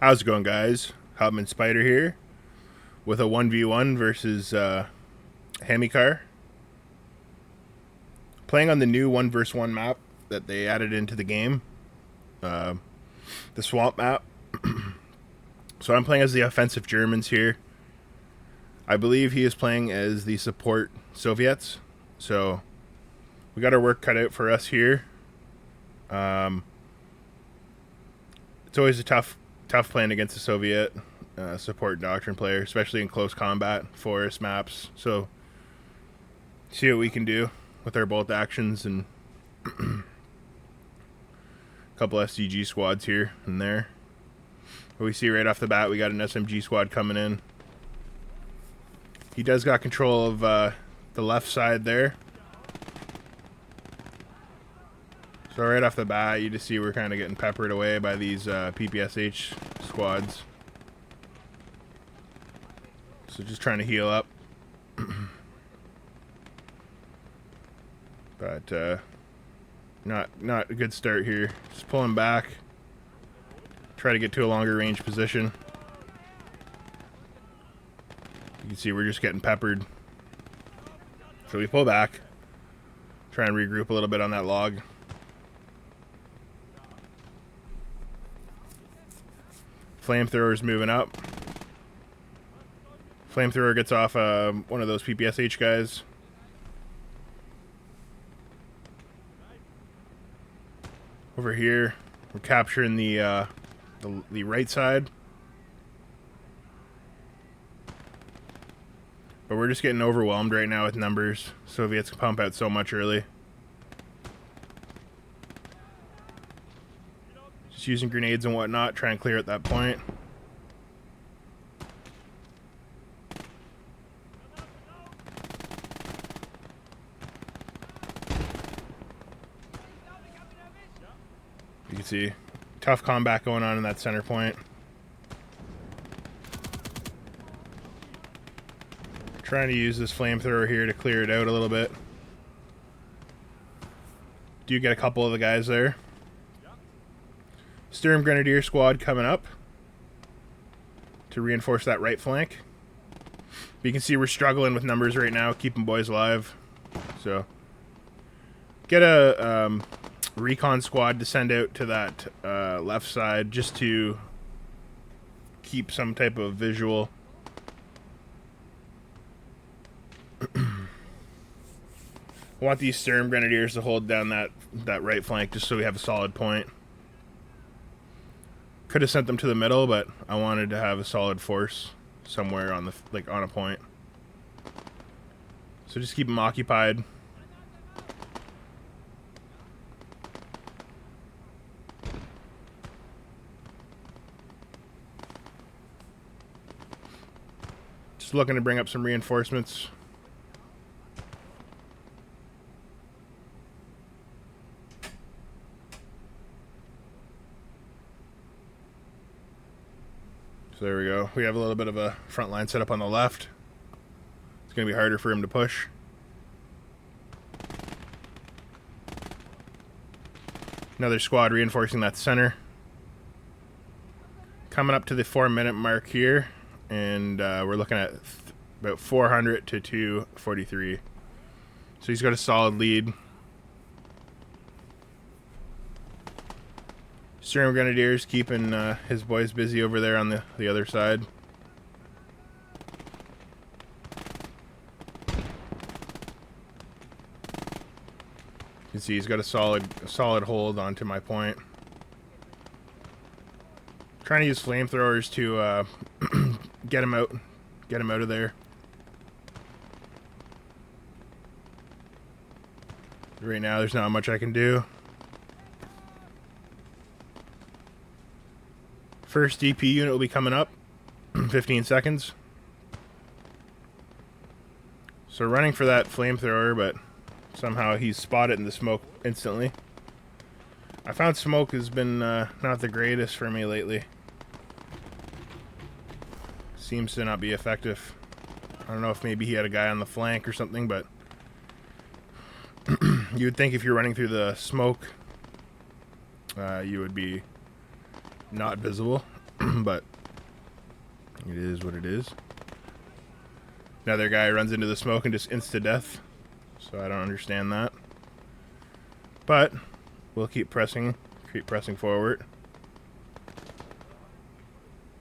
How's it going, guys? Hubman Spider here with a 1v1 versus Hemicar. Playing on the new 1 vs 1 map that they added into the game, the swamp map. So I'm playing as the offensive Germans here. I believe he is playing as the support Soviets. So we got our work cut out for us here. It's always a tough playing against a Soviet support doctrine player, especially in close combat, forest maps. So see what we can do with our bolt actions and a couple SCG squads here and there. But we see right off the bat we got an SMG squad coming in. He does got control of the left side there. So right off the bat, you just see we're kind of getting peppered away by these PPSH squads. So just trying to heal up. But not a good start here. Just pulling back. Try to get to a longer range position. You can see we're just getting peppered. So we pull back. Try and regroup a little bit on that log. Flamethrower's moving up. Flamethrower gets off one of those PPSH guys. Over here, we're capturing the right side. But we're just getting overwhelmed right now with numbers. Soviets can pump out so much early. Just using grenades and whatnot, try and clear at that point. You can see tough combat going on in that center point. Trying to use this flamethrower here to clear it out a little bit. Do get a couple of the guys there. Sturm Grenadier squad coming up to reinforce that right flank. But you can see we're struggling with numbers right now, keeping boys alive. So get a recon squad to send out to that left side just to keep some type of visual. I want these Sturm Grenadiers to hold down that right flank just so we have a solid point. Could have sent them to the middle, but I wanted to have a solid force somewhere on the on a point. So just keep them occupied. Just looking to bring up some reinforcements. So there we go. We have a little bit of a front line set up on the left. It's going to be harder for him to push. Another squad reinforcing that center. Coming up to the 4-minute mark here. And we're looking at about 400 to 243. So he's got a solid lead. Sturm Grenadiers keeping his boys busy over there on the other side. You can see he's got a solid hold onto my point. Trying to use flamethrowers to get him out of there. Right now there's not much I can do. First DP unit will be coming up. 15 seconds. So running for that flamethrower, but somehow he's spotted in the smoke instantly. I found smoke has been not the greatest for me lately. Seems to not be effective. I don't know if maybe he had a guy on the flank or something, but you would think if you're running through the smoke, you would be not visible. but it is what it is. Another guy runs into the smoke and just insta-death, so I don't understand that. But we'll keep pressing forward.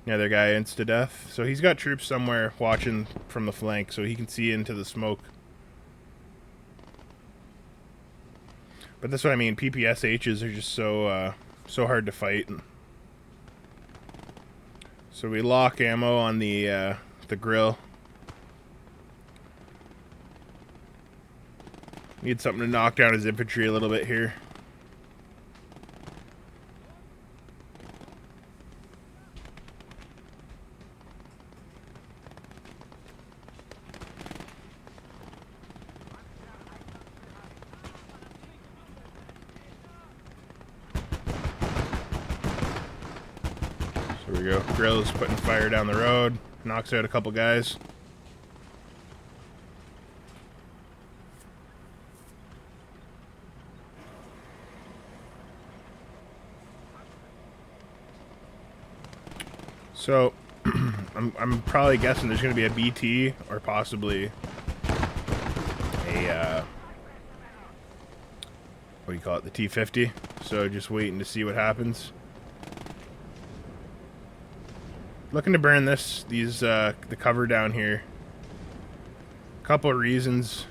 Another guy insta-death. So he's got troops somewhere watching from the flank, so he can see into the smoke. But that's what I mean. PPSHs are just so hard to fight. So we lock ammo on the grill. Need something to knock down his infantry a little bit here. There we go. Grill is putting fire down the road. Knocks out a couple guys. So, I'm probably guessing there's going to be a BT or possibly a, what do you call it, the T-50. So just waiting to see what happens. Looking to burn the cover down here. Couple of reasons,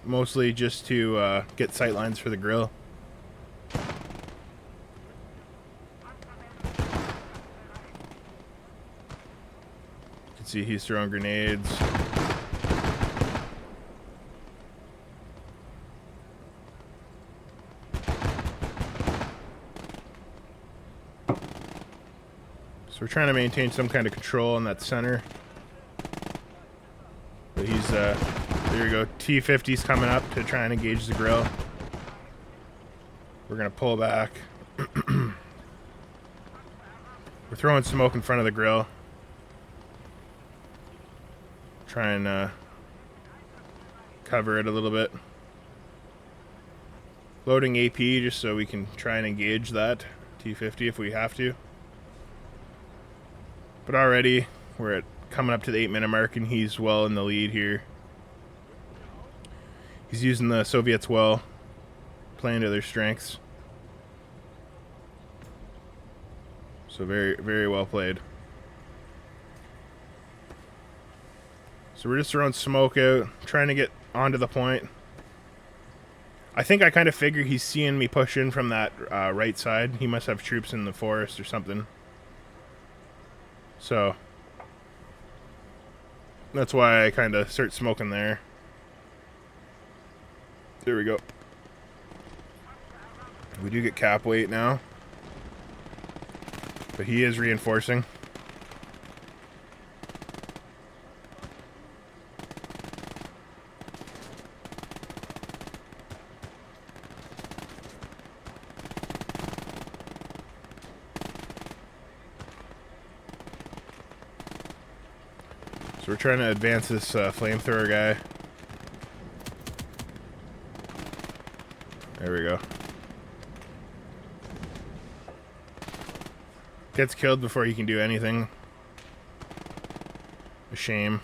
mostly just to get sightlines for the grill. See, he's throwing grenades. So we're trying to maintain some kind of control in that center. But he's, there you go, T-50's coming up to try and engage the grill. We're gonna pull back. We're throwing smoke in front of the grill. Try and cover it a little bit. Loading AP just so we can try and engage that T-50 if we have to. But already we're coming up to the 8-minute mark and he's well in the lead here. He's using the Soviets well, playing to their strengths. So very, very well played. So we're just throwing smoke out, trying to get onto the point. I think I kind of figure he's seeing me push in from that right side. He must have troops in the forest or something. So that's why I kind of start smoking there. There we go. We do get cap weight now. But he is reinforcing. So we're trying to advance this flamethrower guy. There we go. Gets killed before he can do anything. A shame.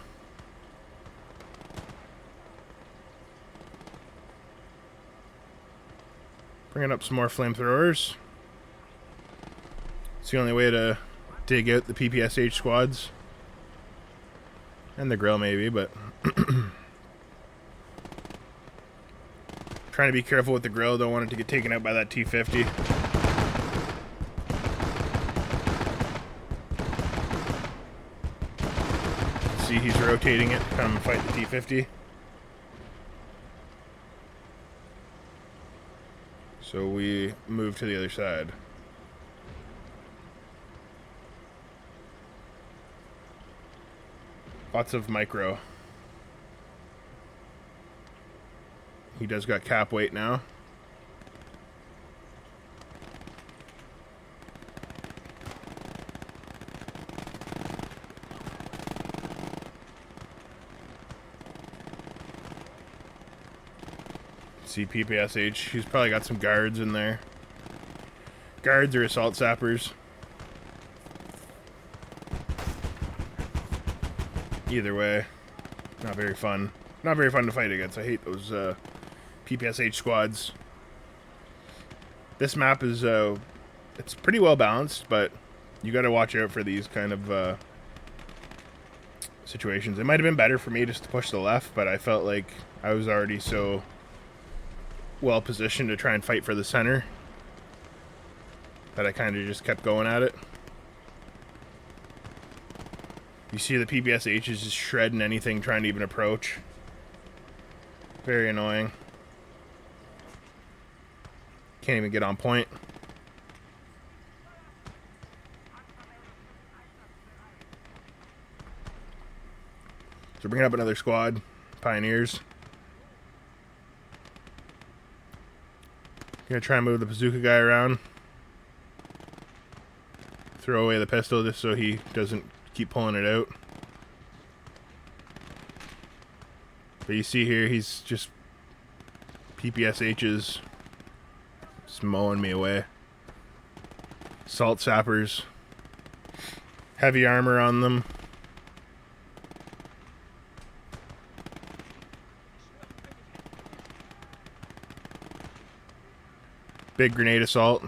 Bringing up some more flamethrowers. It's the only way to dig out the PPSH squads. And the grill maybe, but trying to be careful with the grill. Don't want it to get taken out by that T-50. See, he's rotating it to come fight the T-50. So we move to the other side. Lots of micro. He does got cap weight now. See PPSH. He's probably got some guards in there. Guards or assault sappers. Either way, not very fun. Not very fun to fight against. I hate those PPSH squads. This map is it's pretty well balanced, but you got to watch out for these kind of situations. It might have been better for me just to push to the left, but I felt like I was already so well positioned to try and fight for the center that I kind of just kept going at it. You see the PPSH is just shredding anything trying to even approach. Very annoying. Can't even get on point. So bringing up another squad. Pioneers. Gonna try and move the bazooka guy around. Throw away the pistol just so he doesn't keep pulling it out. But you see here, he's just PPSH's just mowing me away. Salt sappers. Heavy armor on them. Big grenade assault.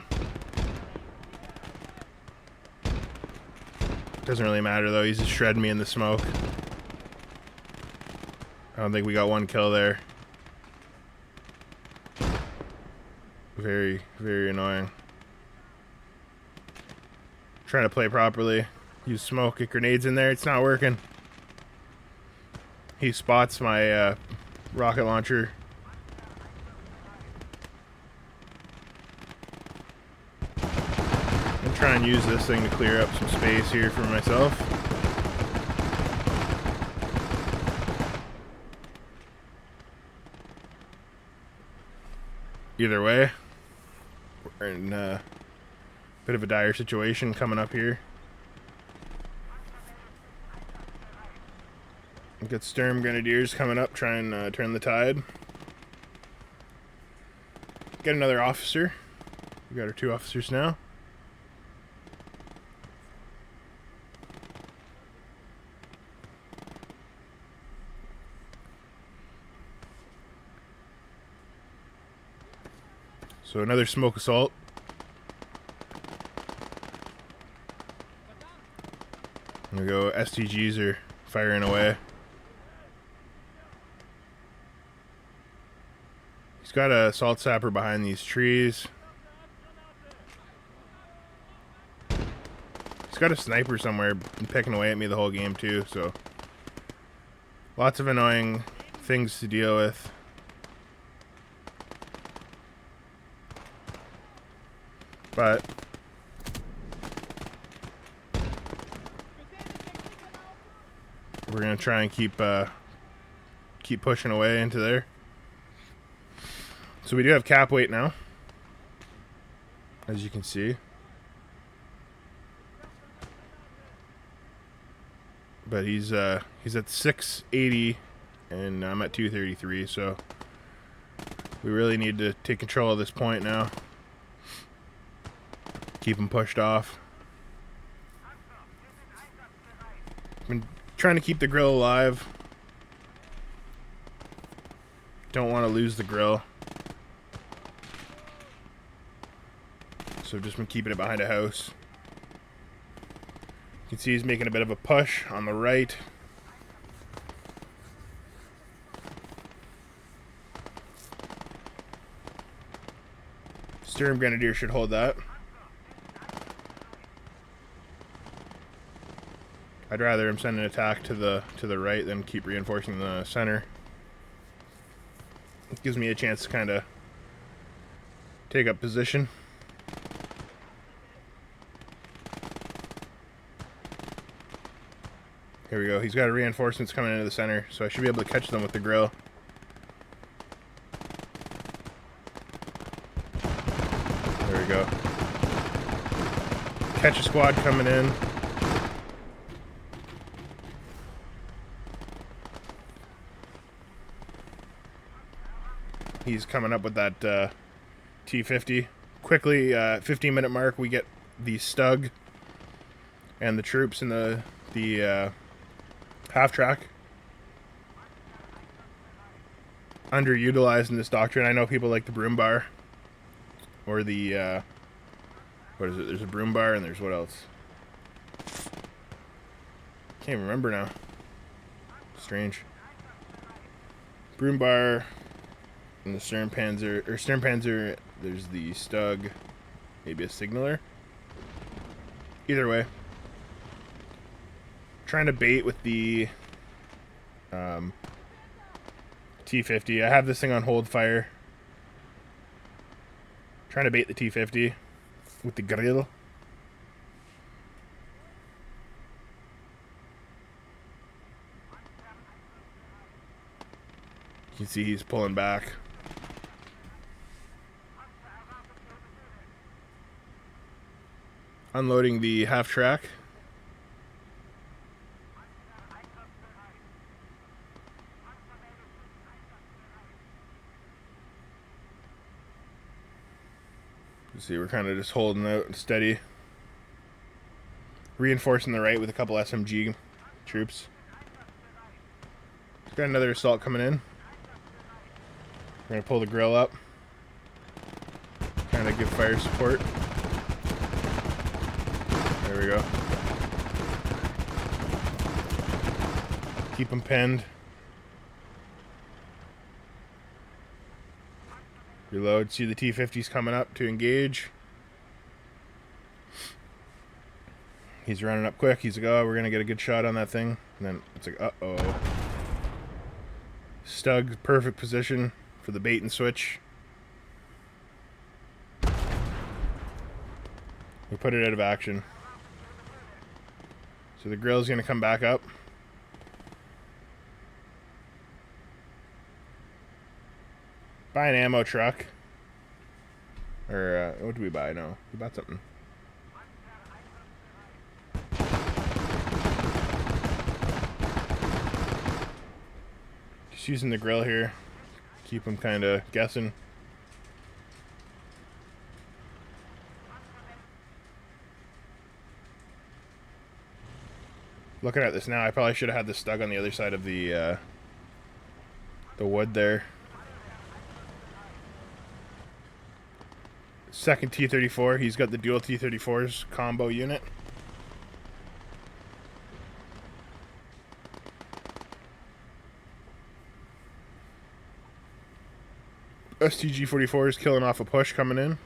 Doesn't really matter though, he's just shredding me in the smoke. I don't think we got one kill there. Very, very annoying. Trying to play properly. Use smoke, get grenades in there, it's not working. He spots my rocket launcher. I'm trying to use this thing to clear up some space here for myself. Either way, we're in a bit of a dire situation coming up here. We've got Sturm Grenadiers coming up, trying to turn the tide. Get another officer. We got our 2 officers now. So another smoke assault. There we go, STGs are firing away. He's got a salt sapper behind these trees. He's got a sniper somewhere picking away at me the whole game too, so lots of annoying things to deal with. But we're gonna try and keep pushing away into there. So we do have cap weight now, as you can see. But he's at 680 and I'm at 233, so we really need to take control of this point now. Keep him pushed off. Been trying to keep the grill alive. Don't want to lose the grill. So I've just been keeping it behind a house. You can see he's making a bit of a push on the right. Sturm Grenadier should hold that. I'd rather him send an attack to the right than keep reinforcing the center. It gives me a chance to kind of take up position. Here we go. He's got reinforcements coming into the center, so I should be able to catch them with the grill. There we go. Catch a squad coming in. He's coming up with that T-50. Quickly, 15-minute mark, we get the Stug and the troops in the half track. Underutilized in this doctrine. I know people like the broom bar. Or the, what is it? There's a broom bar and there's what else? Can't remember now. Strange. Broom bar and the stern panzer, there's the Stug, maybe a signaler. Either way. Trying to bait with the T50. I have this thing on hold fire. Trying to bait the T50 with the grill. You can see he's pulling back. Unloading the half track. You see, we're kind of just holding out steady. Reinforcing the right with a couple SMG troops. Got another assault coming in. We're going to pull the grill up. Trying to give fire support. There we go. Keep them pinned. Reload. See the T-50s coming up to engage. He's running up quick. He's like, oh, we're going to get a good shot on that thing. And then it's like, uh-oh. Stug, perfect position for the bait and switch. We put it out of action. So the grill's going to come back up. Buy an ammo truck. Or, what did we buy? No, we bought something. Just using the grill here. Keep them kind of guessing. Looking at this now, I probably should have had this Stug on the other side of the wood there. Second T-34, he's got the dual T-34s combo unit. STG-44 is killing off a push coming in.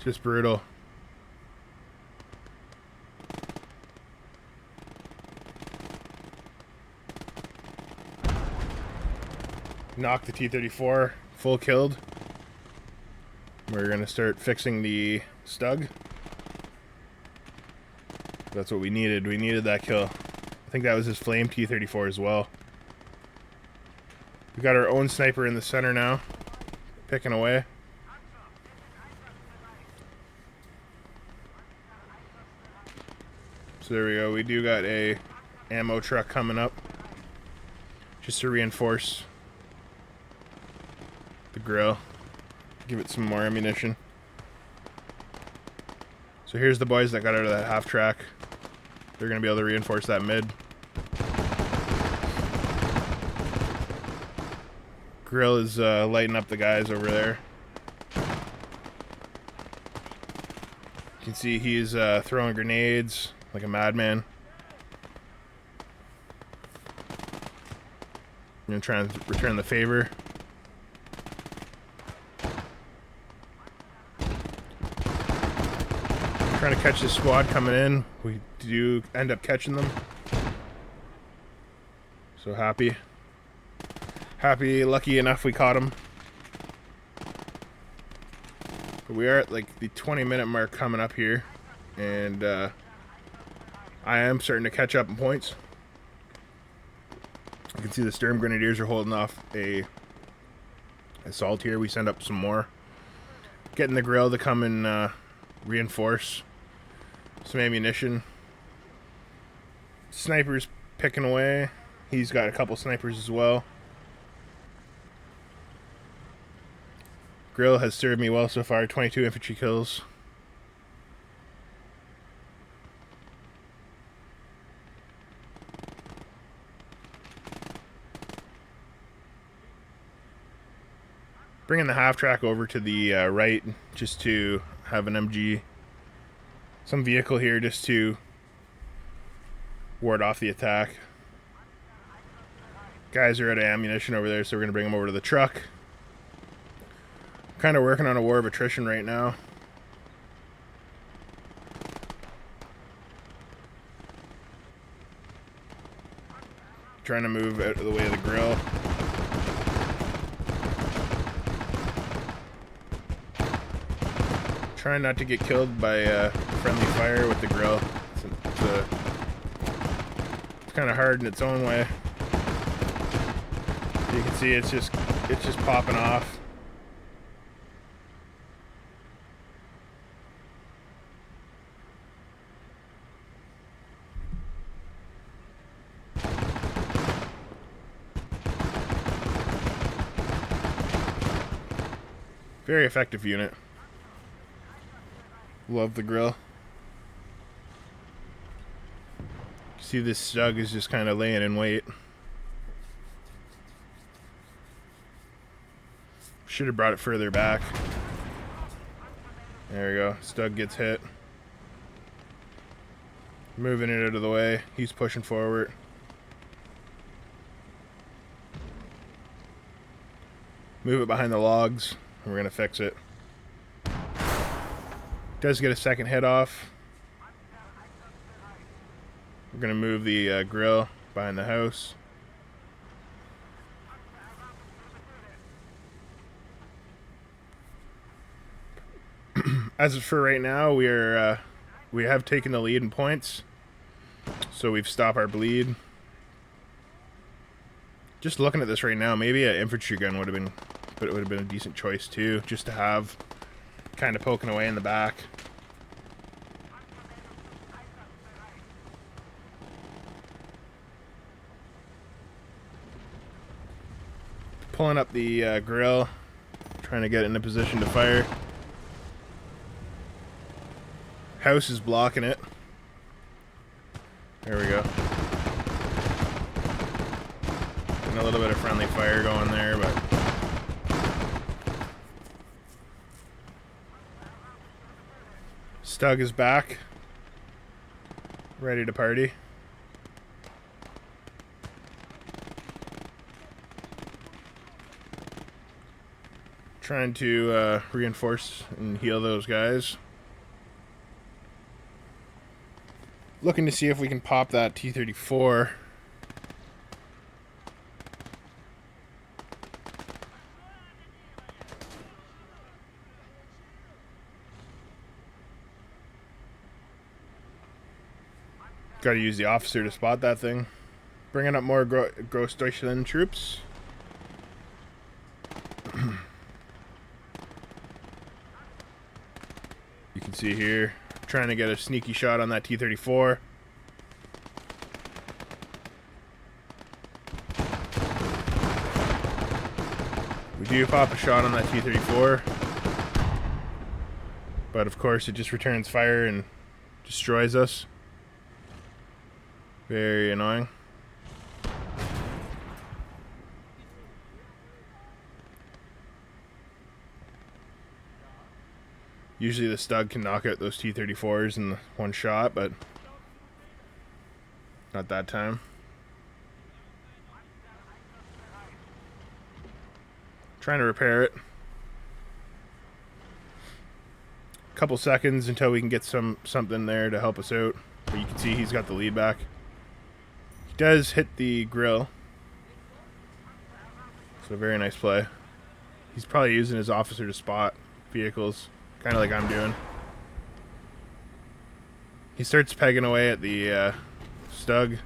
Just brutal. Knock the T-34, full killed. We're gonna start fixing the Stug. That's what we needed. We needed that kill. I think that was his flame T-34 as well. We got our own sniper in the center now, picking away. So there we go. We do got a ammo truck coming up just to reinforce the grill. Give it some more ammunition. So here's the boys that got out of that half track. They're going to be able to reinforce that mid. Grill is lighting up the guys over there. You can see he's throwing grenades like a madman. I'm going to try and return the favor. Trying to catch this squad coming in. We do end up catching them. So happy. Lucky enough we caught them. But we are at like the 20-minute mark coming up here. And I am starting to catch up in points. You can see the Sturm Grenadiers are holding off a assault here. We send up some more. Getting the grill to come and reinforce some ammunition. Sniper's picking away. He's got a couple snipers as well. Grill has served me well so far. 22 infantry kills. Bringing the half track over to the right just to have an MG, some vehicle here just to ward off the attack. Guys are out of ammunition over there, so we're going to bring them over to the truck. Kind of working on a war of attrition right now. Trying to move out of the way of the grill. Trying not to get killed by friendly fire with the grill. It's kind of hard in its own way. You can see it's just popping off. Very effective unit. Love the grill. See, this Stug is just kind of laying in wait. Should have brought it further back. There we go. Stug gets hit. Moving it out of the way. He's pushing forward. Move it behind the logs. And we're going to fix it. Does get a second hit off. We're going to move the grill behind the house. As for right now, we have taken the lead in points, so we've stopped our bleed. Just looking at this right now, maybe an infantry gun would have been, but it would have been a decent choice too, just to have kind of poking away in the back. Pulling up the grill, trying to get it in a position to fire. House is blocking it. There we go. And a little bit of friendly fire going there, but Stug is back, ready to party. Trying to reinforce and heal those guys. Looking to see if we can pop that T-34. Got to use the officer to spot that thing. Bringing up more Großdeutschland troops. You can see here, trying to get a sneaky shot on that T-34. We do pop a shot on that T-34, but of course it just returns fire and destroys us. Very annoying. Usually the Stug can knock out those T-34s in one shot, but not that time. Trying to repair it. Couple seconds until we can get something there to help us out. But you can see he's got the lead back. He does hit the grill. So very nice play. He's probably using his officer to spot vehicles. Kind of like I'm doing. He starts pegging away at the Stug.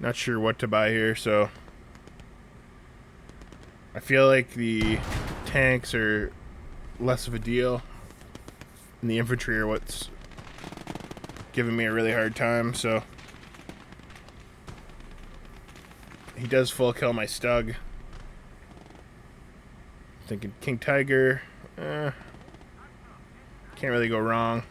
Not sure what to buy here, so I feel like the tanks are less of a deal And the infantry are what's giving me a really hard time, so... He does full kill my Stug. Thinking King Tiger. Can't really go wrong.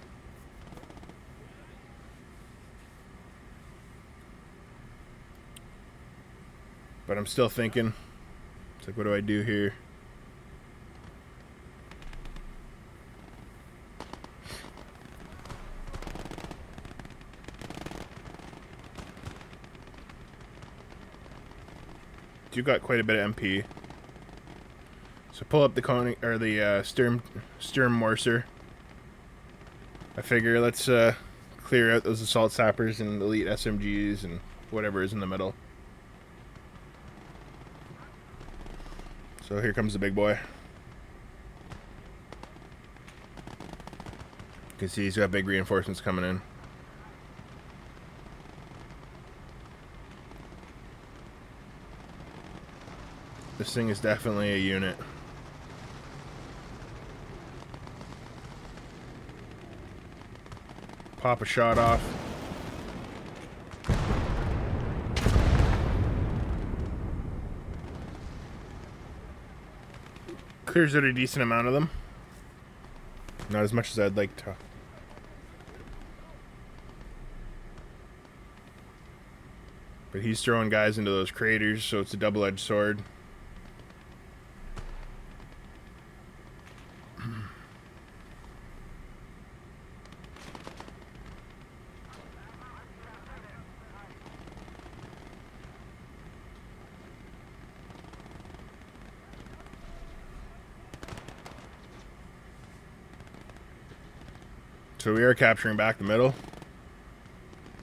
But I'm still thinking. It's like, what do I do here? You got quite a bit of MP. So pull up the Koenig, or the Sturm Morser. I figure let's clear out those assault sappers and elite SMGs and whatever is in the middle. So here comes the big boy. You can see he's got big reinforcements coming in. This thing is definitely a unit. Pop a shot off. Clears out a decent amount of them. Not as much as I'd like to. But he's throwing guys into those craters, so it's a double-edged sword. So we are capturing back the middle.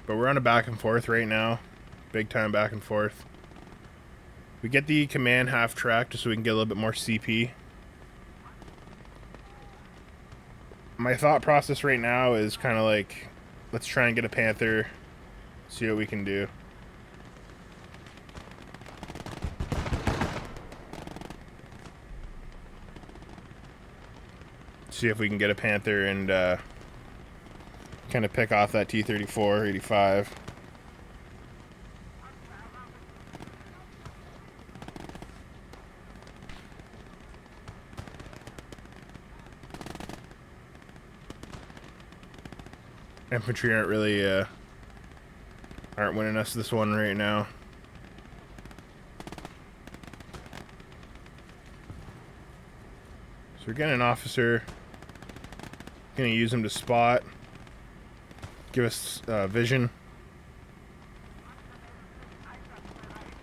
But we're on a back and forth right now. Big time back and forth. We get the command half track just so we can get a little bit more CP. My thought process right now is kind of like, let's try and get a Panther, see what we can do. See if we can get a Panther and kind of pick off that T-34, 85. Infantry aren't really aren't winning us this one right now. So we're getting an officer. Gonna use him to spot. Give us vision.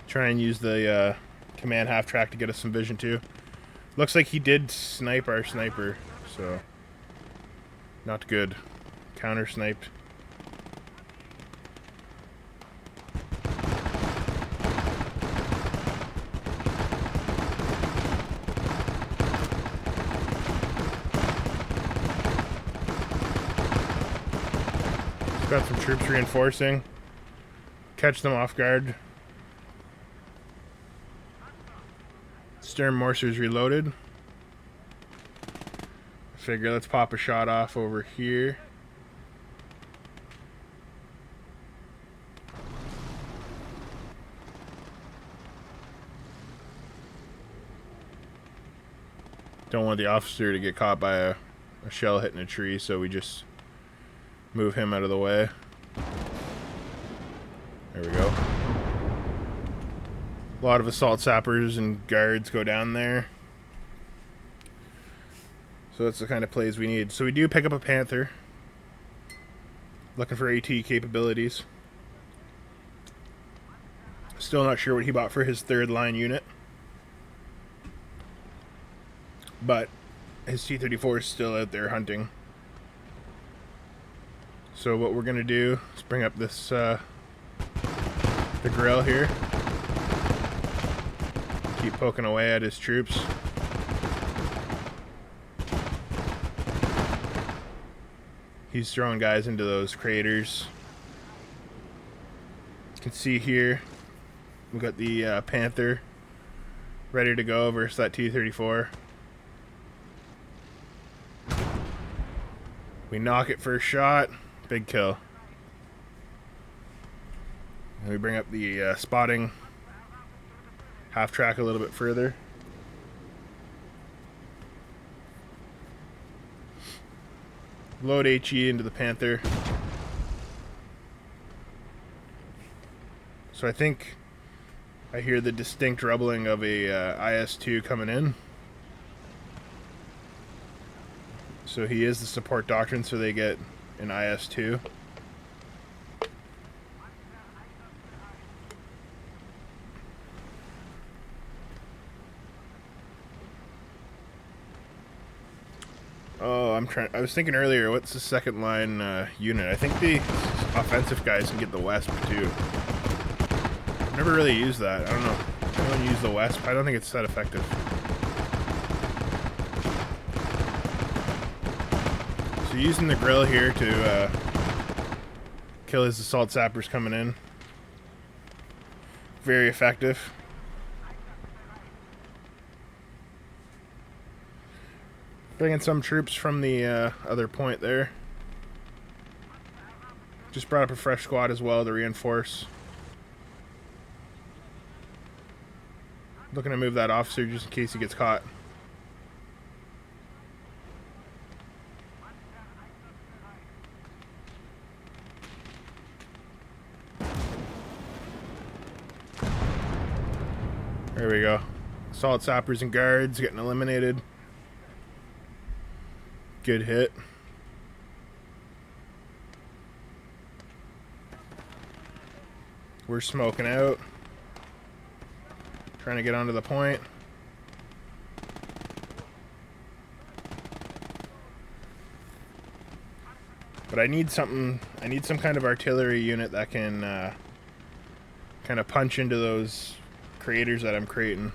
Try and use the command half track to get us some vision too. Looks like he did snipe our sniper, so not good. Counter sniped. Got some troops reinforcing. Catch them off guard. Sturm Morser's reloaded. Figure let's pop a shot off over here. Don't want the officer to get caught by a shell hitting a tree, so we just move him out of the way. There we go. A lot of assault sappers and guards go down there. So that's the kind of plays we need. So we do pick up a Panther. Looking for AT capabilities. Still not sure what he bought for his third line unit. But his T-34 is still out there hunting. So what we're gonna do is bring up this the grill here. Keep poking away at his troops. He's throwing guys into those craters. You can see here we got the Panther ready to go versus that T-34. We knock it first shot. Big kill. And we bring up the spotting half track a little bit further. Load HE into the Panther. So I think I hear the distinct rumbling of a IS-2 coming in. So he is the support doctrine, so they get an IS-2. Oh, I was thinking earlier, what's the second line unit? I think the offensive guys can get the Wesp too. I've never really used that. I don't know. Anyone use the Wesp? I don't think it's that effective. So using the grill here to kill his assault sappers coming in. Very effective. Bringing some troops from the other point there. Just brought up a fresh squad as well to reinforce. Looking to move that officer just in case he gets caught. There we go. Assault sappers and guards getting eliminated. Good hit. We're smoking out. Trying to get onto the point. But I need something. I need some kind of artillery unit that can kind of punch into those craters that I'm creating.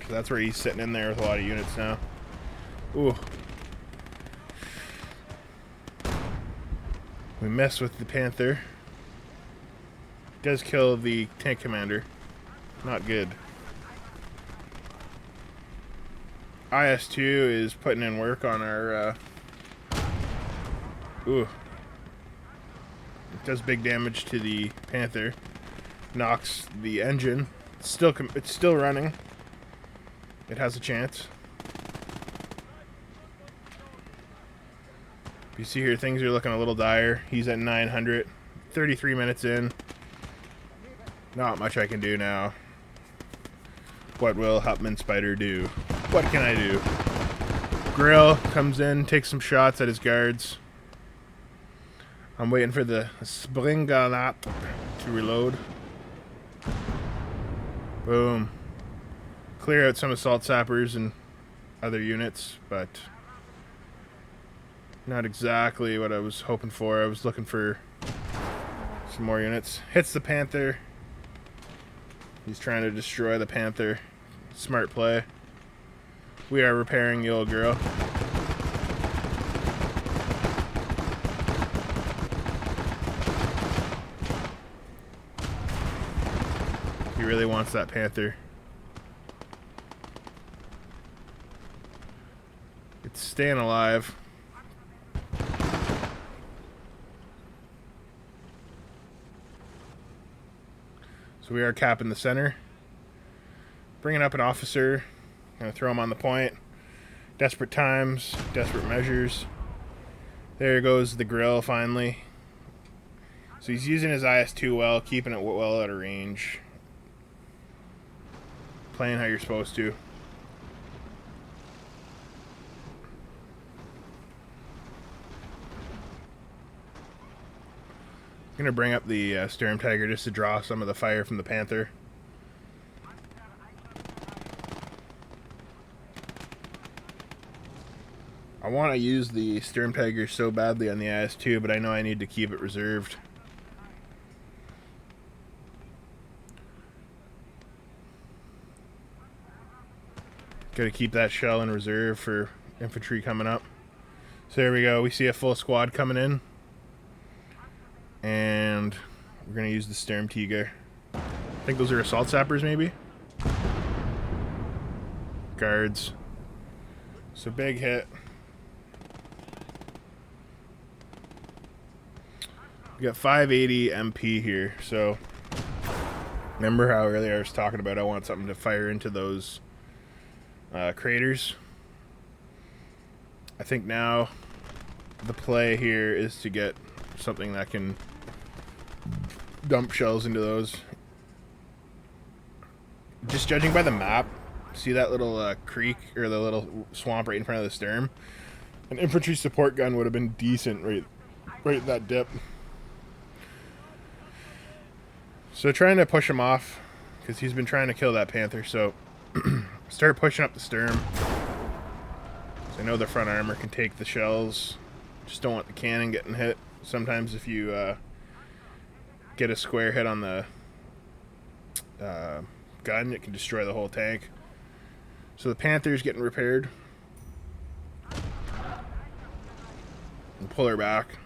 So that's where he's sitting in there with a lot of units now. Ooh. We mess with the Panther. Does kill the tank commander. Not good. IS-2 is putting in work on our... Ooh. It does big damage to the Panther. Knocks the engine. It's still running. It has a chance. You see here, things are looking a little dire. He's at 900. 33 minutes in. Not much I can do now. What will Hupman Spider do? What can I do? Grill comes in, takes some shots at his guards. I'm waiting for the Springanat to reload. Boom. Clear out some assault sappers and other units, but not exactly what I was hoping for. I was looking for some more units. Hits the Panther. He's trying to destroy the Panther. Smart play. We are repairing the old girl. He really wants that Panther. It's staying alive. So we are capping the center. Bringing up an officer. Gonna throw him on the point. Desperate times, desperate measures. There goes the grill finally. So he's using his IS-2 well, keeping it well out of range. Playing how you're supposed to. I'm gonna bring up the Sturm Tiger just to draw some of the fire from the Panther. I want to use the Sturm Tiger so badly on the IS-2, but I know I need to keep it reserved. Gotta keep that shell in reserve for infantry coming up. So there we go. We see a full squad coming in. And we're going to use the Sturm Tiger. I think those are assault sappers, maybe? Guards. So big hit. We got 580 MP here, so remember how earlier I was talking about I want something to fire into those craters? I think now the play here is to get something that can dump shells into those. Just judging by the map, see that little creek or the little swamp right in front of the stern? An infantry support gun would have been decent right at that dip. So trying to push him off because he's been trying to kill that panther. So start pushing up the stern. So I know the front armor can take the shells. Just don't want the cannon getting hit. Sometimes if you get a square hit on the gun, it can destroy the whole tank. So the panther's getting repaired. And pull her back.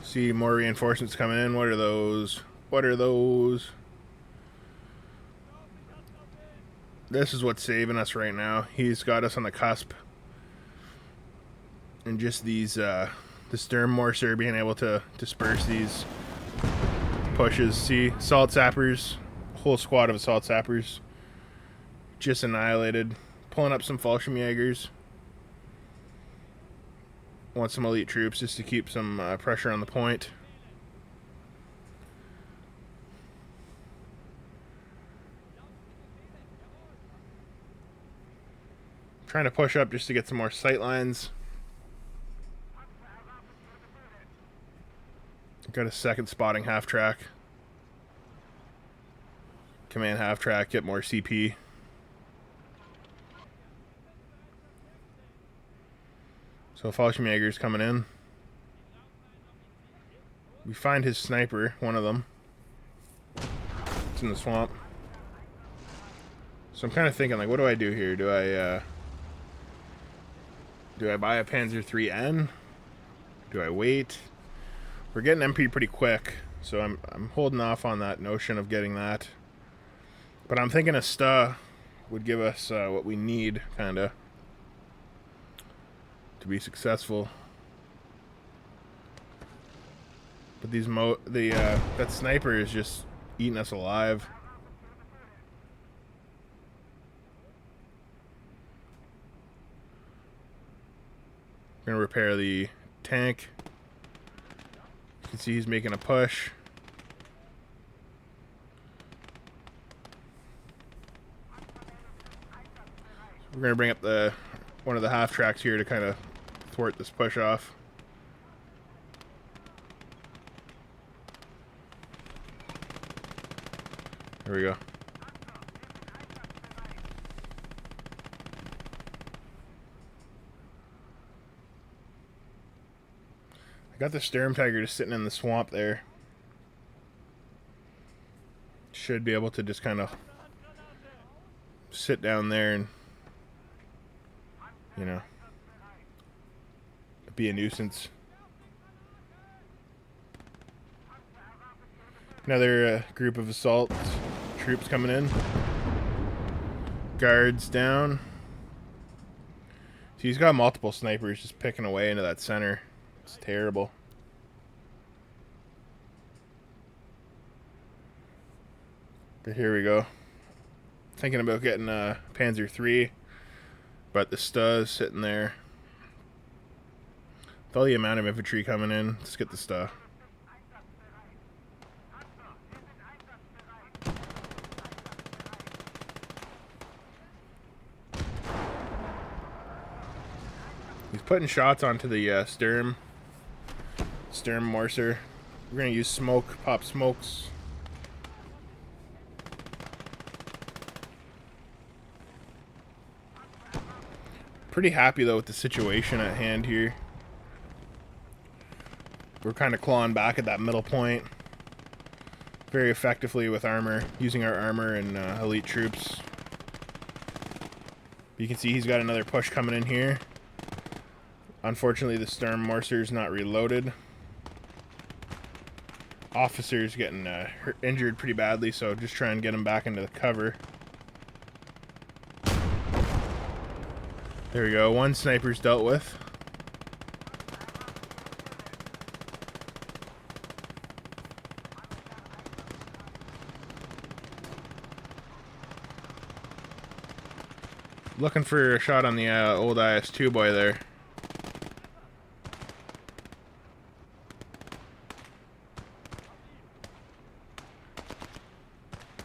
See more reinforcements coming in. What are those? What are those? This is what's saving us right now. He's got us on the cusp. And just these, the stern mortar being able to disperse these pushes. See, assault sappers, whole squad of assault sappers just annihilated. Pulling up some Fallschirmjägers. Want some elite troops just to keep some pressure on the point. Trying to push up just to get some more sight lines. Got a second spotting half track. Command half track, get more CP. So Fallschirmjäger's coming in. We find his sniper, one of them. It's in the swamp. So I'm kind of thinking, like, what do I do here? Do I buy a Panzer IIIN? Do I wait? We're getting MP pretty quick, so I'm holding off on that notion of getting that. But I'm thinking a STA would give us what we need, kind of, to be successful. But these that sniper is just eating us alive. We're gonna repair the tank. You can see he's making a push. We're gonna bring up one of the half tracks here to kind of thwart this push off. There we go. I got the Sturmtiger just sitting in the swamp there. Should be able to just kind of sit down there and, you know, be a nuisance. Another group of assault troops coming in. Guards down. See, he's got multiple snipers just picking away into that center. It's terrible. But here we go. Thinking about getting a Panzer III, but the STA is sitting there. With all the amount of infantry coming in, let's get the STA. He's putting shots onto the Sturm mortar. We're gonna use smoke, pop smokes. Pretty happy though with the situation at hand here. We're kind of clawing back at that middle point very effectively with armor, using our armor and elite troops. You can see he's got another push coming in here. Unfortunately, the Sturm mortar is not reloaded. Officer's getting injured pretty badly, so just try and get him back into the cover. There we go. One sniper's dealt with. Looking for a shot on the old IS-2 boy there.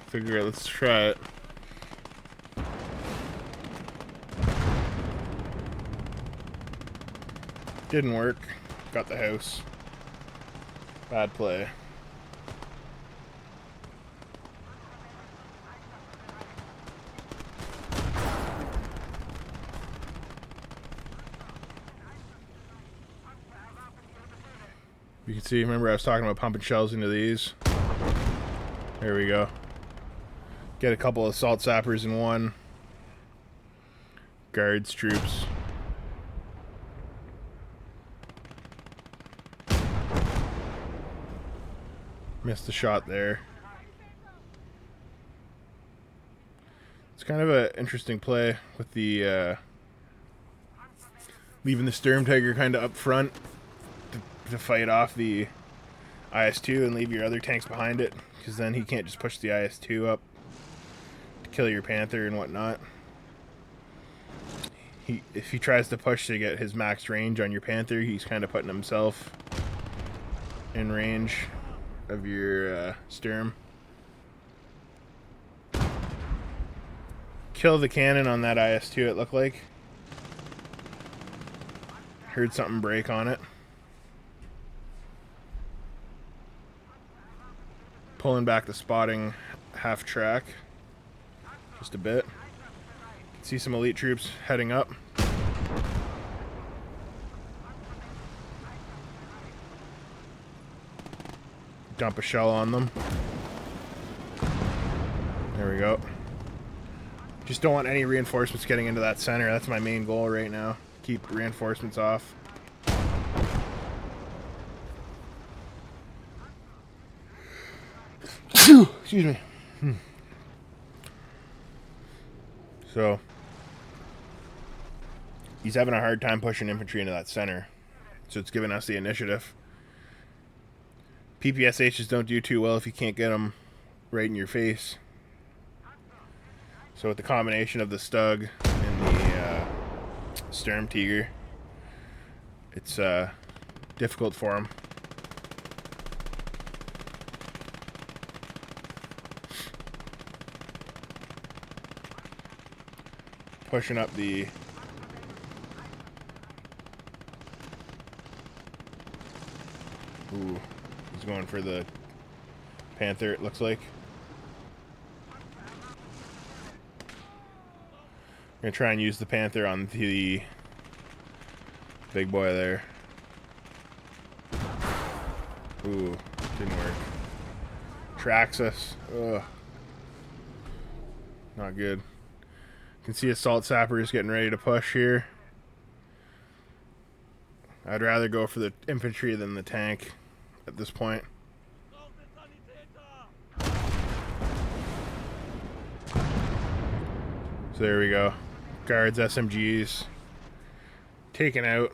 Figure, let's try it. Didn't work. Got the house. Bad play. You can see, remember I was talking about pumping shells into these. There we go. Get a couple of assault sappers in one. Guards, troops. Missed the shot there. It's kind of an interesting play with the leaving the Sturm Tiger kind of up front to fight off the IS-2 and leave your other tanks behind it, because then he can't just push the IS-2 up to kill your Panther and whatnot. If he tries to push to get his max range on your Panther, he's kind of putting himself in range of your Sturm. Kill the cannon on that IS-2, it looked like. Heard something break on it. Pulling back the spotting half track. Just a bit. See some elite troops heading up. Dump a shell on them. There we go. Just don't want any reinforcements getting into that center. That's my main goal right now. Keep reinforcements off. Excuse me. So he's having a hard time pushing infantry into that center, so it's giving us the initiative. PPSHs don't do too well if you can't get them right in your face. So with the combination of the Stug and the Sturm Tiger, it's difficult for him. Pushing up the ooh, he's going for the Panther, it looks like. I'm gonna try and use the Panther on the big boy there. Ooh, didn't work. Tracks us. Ugh. Not good. You can see assault sappers getting ready to push here. I'd rather go for the infantry than the tank at this point. So there we go. Guards, SMGs taken out.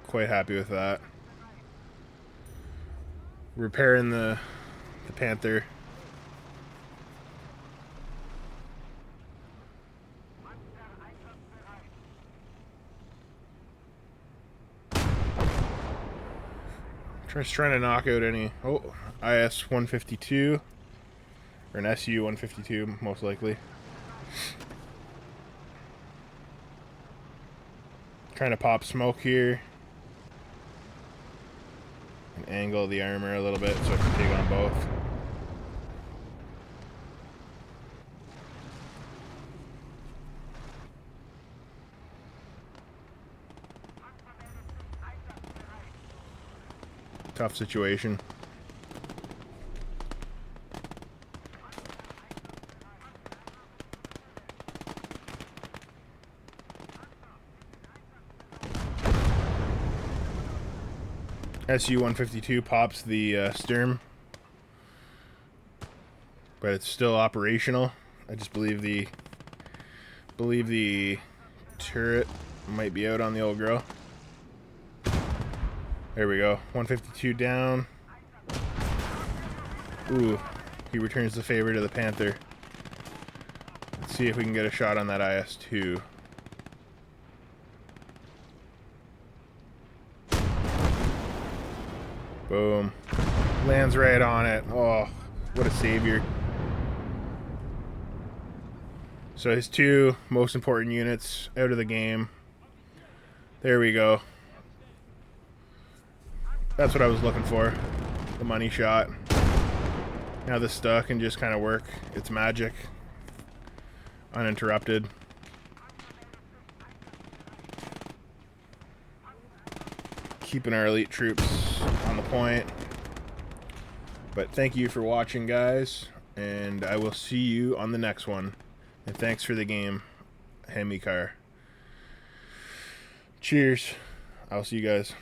Quite happy with that. Repairing the Panther. Just trying to knock out any IS-152 or an SU-152 most likely. Trying to pop smoke here. And angle the armor a little bit so I can take on both. Tough situation. SU-152 pops the Sturm, but it's still operational. I just believe the turret might be out on the old girl. There we go. 152 down. Ooh, he returns the favor to the Panther. Let's see if we can get a shot on that IS-2. Boom. Lands right on it. Oh, what a savior. So his 2 most important units out of the game. There we go. That's what I was looking for. The money shot. Now this stuff can just kind of work its magic. Uninterrupted. Keeping our elite troops on the point. But thank you for watching, guys, and I will see you on the next one. And thanks for the game, Hemikar. Cheers. I'll see you guys.